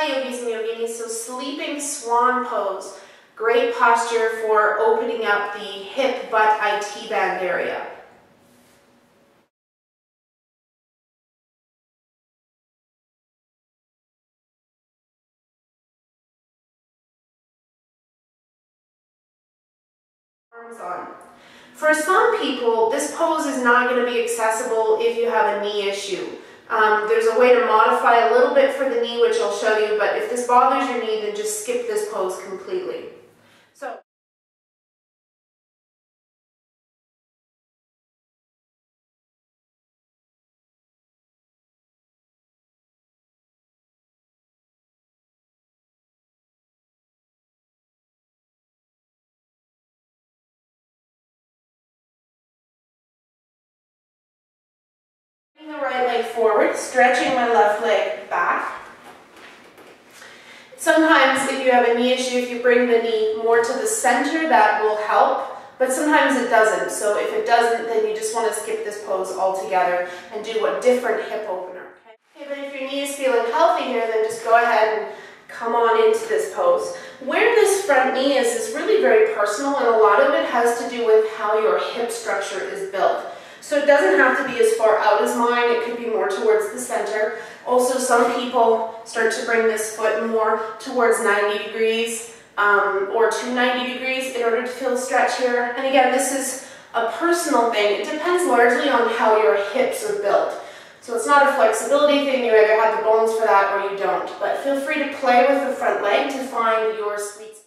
Hi yogis and yoginis, so sleeping swan pose. Great posture for opening up the hip, butt, IT band area. Arms on. For some people, this pose is not going to be accessible if you have a knee issue. There's a way to modify a little bit for the knee, which I'll show you, but if this bothers your knee, then just skip this pose completely. So, bring the right leg forward, stretching my left leg back. Sometimes if you have a knee issue, if you bring the knee more to the center, that will help, but sometimes it doesn't. So if it doesn't, then you just want to skip this pose altogether and do a different hip opener. Okay, but if your knee is feeling healthy here, then just go ahead and come on into this pose. Where this front knee is really very personal, and a lot of it has to do with how your hip structure is built. So it doesn't have to be as far out as mine, it could be more towards the center. Also, some people start to bring this foot more towards 90 degrees or to 90 degrees in order to feel the stretch here. And again, this is a personal thing. It depends largely on how your hips are built. So it's not a flexibility thing, you either have the bones for that or you don't. But feel free to play with the front leg to find your sweet spot.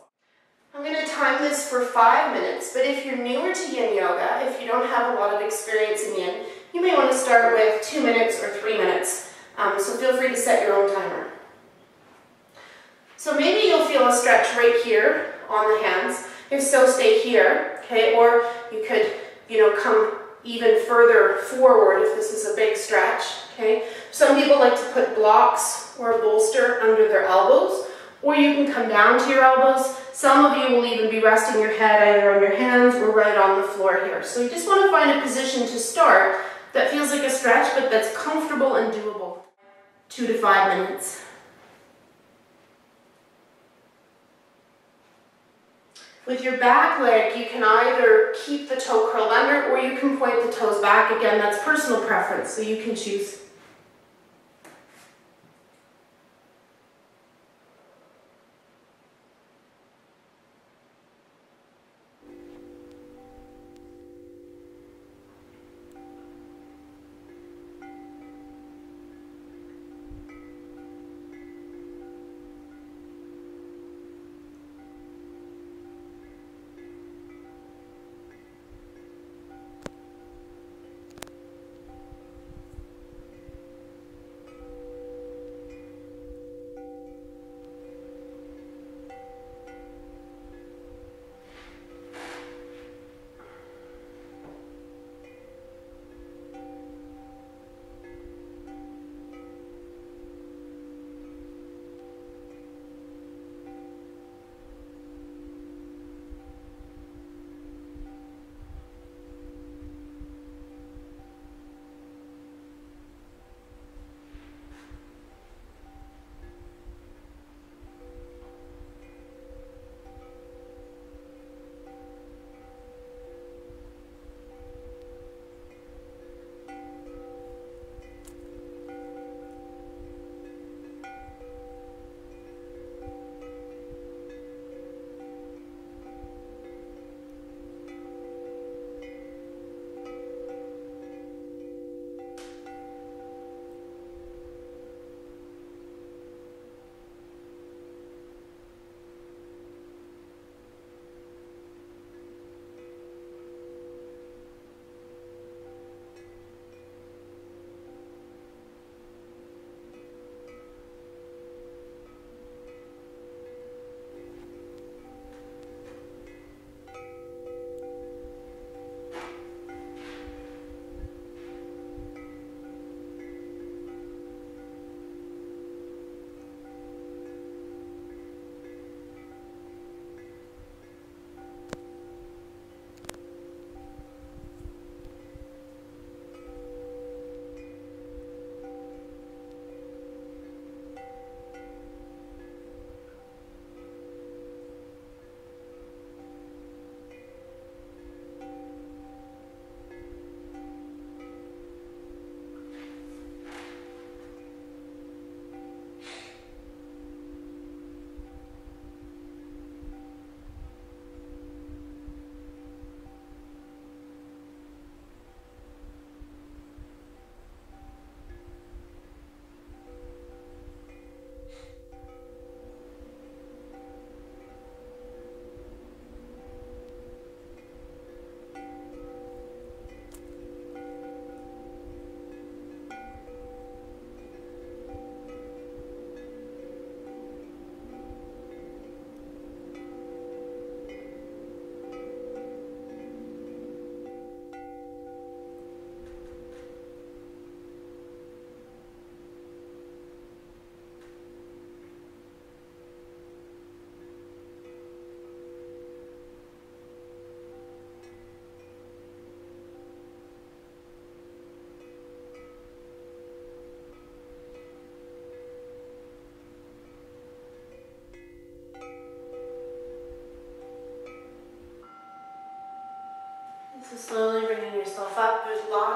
I'm going to time this for 5 minutes, but if you're newer to yin yoga, if you don't have a lot of experience in yin, you may want to start with 2 minutes or 3 minutes. So feel free to set your own timer. So maybe you'll feel a stretch right here on the hands. If so, stay here, okay? Or you could, come even further forward if this is a big stretch, okay? Some people like to put blocks or a bolster under their elbows, or you can come down to your elbows. Some of you will even be resting your head either on your hands or right on the floor here. So you just want to find a position to start that feels like a stretch, but that's comfortable and doable. 2 to 5 minutes. With your back leg, you can either keep the toe curled under or you can point the toes back. Again, that's personal preference, so you can choose.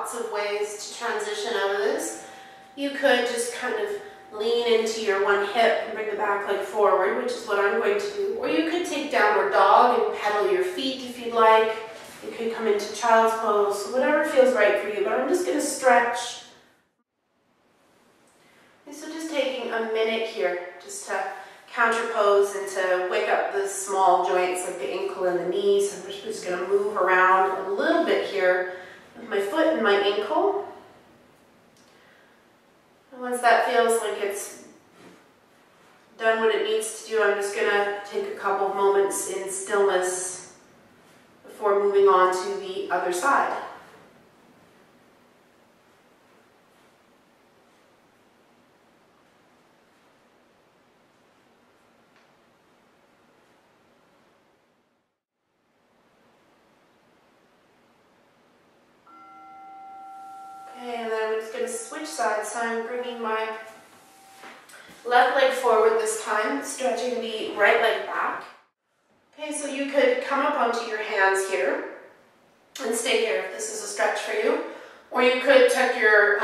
lots of ways to transition out of this. You could just kind of lean into your one hip and bring the back leg forward, which is what I'm going to do. Or you could take downward dog and pedal your feet if you'd like. You could come into child's pose, whatever feels right for you, but I'm just going to stretch. And so just taking a minute here just to counter pose and to wake up the small joints like the ankle and the knees. I'm just going to move around a little bit here with my foot and my ankle. Once that feels like it's done what it needs to do, I'm just going to take a couple of moments in stillness before moving on to the other side. Okay, and then I'm just going to switch sides, so I'm bringing my left leg forward this time, stretching the right leg back. Okay, so you could come up onto your hands here and stay here if this is a stretch for you. Or you could tuck your,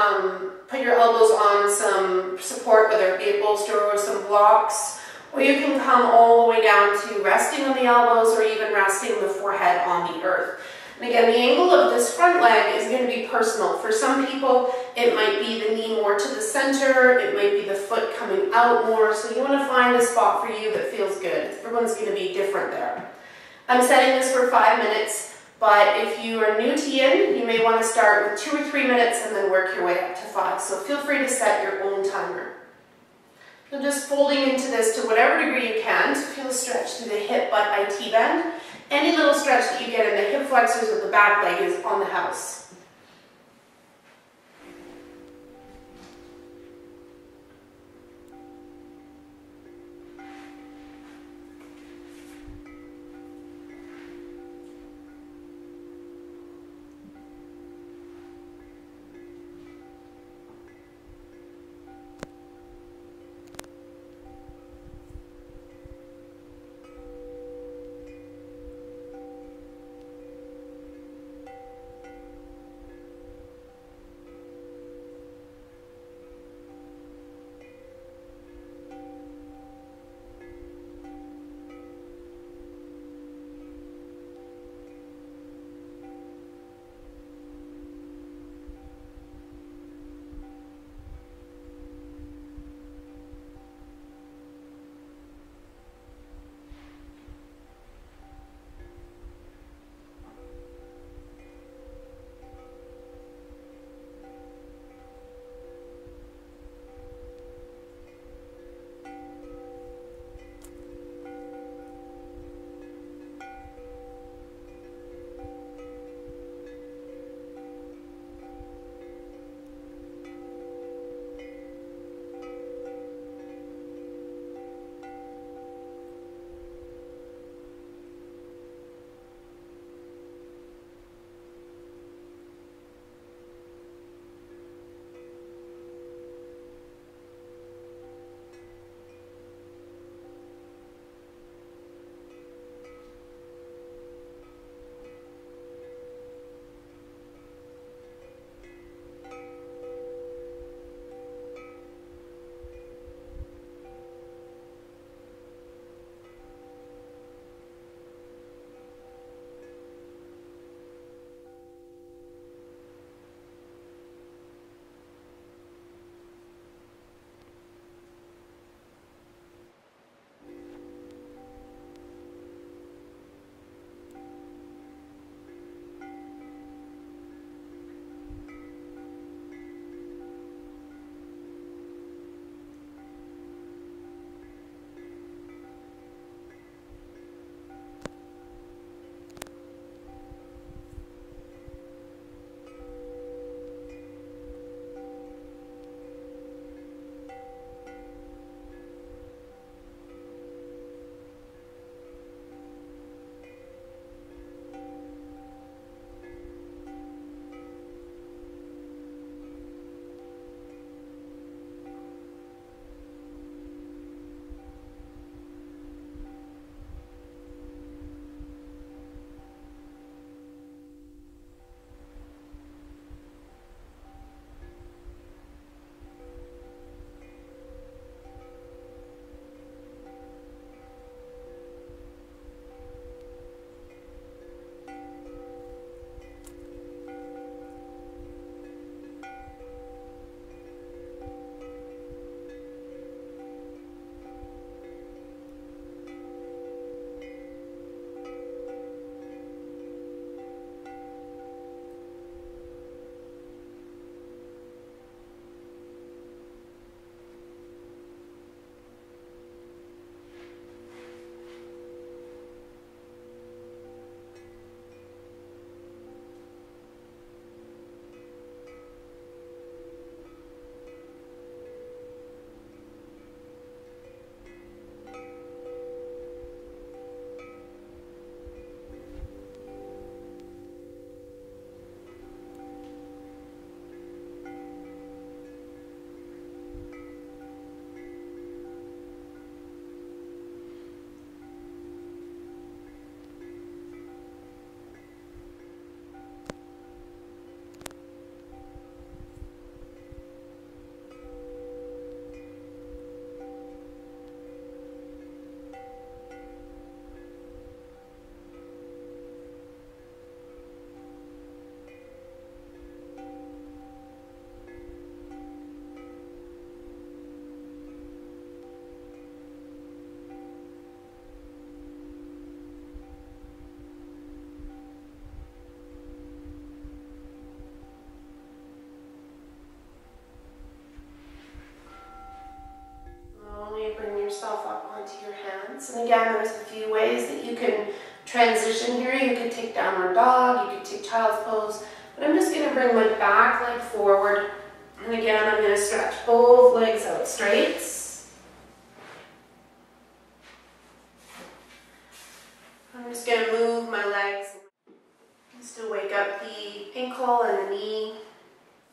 put your elbows on some support, whether it be a bolster or some blocks. Or you can come all the way down to resting on the elbows or even resting the forehead on the earth. And again, the angle of this front leg is going to be personal. For some people, it might be the knee more to the center, it might be the foot coming out more, so you want to find a spot for you that feels good. Everyone's going to be different there. I'm setting this for 5 minutes, but if you are new to yin, you may want to start with 2 or 3 minutes and then work your way up to 5. So feel free to set your own timer. So just folding into this to whatever degree you can to feel a stretch through the hip, butt, IT bend. Any little stretch that you get in the hip flexors of the back leg is on the house. balance. And again, there's a few ways that you can transition here. You could take downward dog, you could take child's pose, but I'm just going to bring my back leg forward. And again, I'm going to stretch both legs out straight. I'm just going to move my legs just to wake up the ankle and the knee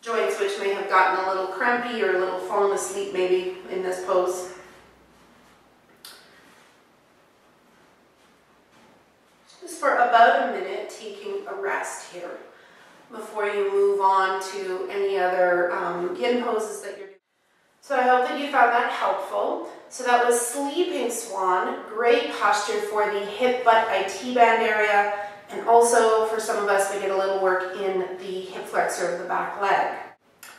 joints, which may have gotten a little crampy or a little fallen asleep maybe in this pose. Just for about a minute, taking a rest here before you move on to any other yin poses that you're doing. So I hope that you found that helpful. So that was sleeping swan, great posture for the hip, butt, IT band area, and also for some of us, we get a little work in the hip flexor of the back leg.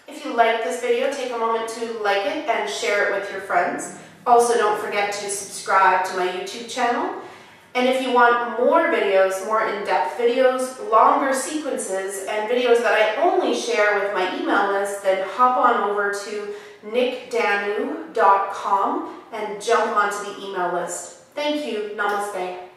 If you liked this video, take a moment to like it and share it with your friends. Also, don't forget to subscribe to my YouTube channel. And if you want more videos, more in-depth videos, longer sequences, and videos that I only share with my email list, then hop on over to nickdanu.com and jump onto the email list. Thank you. Namaste.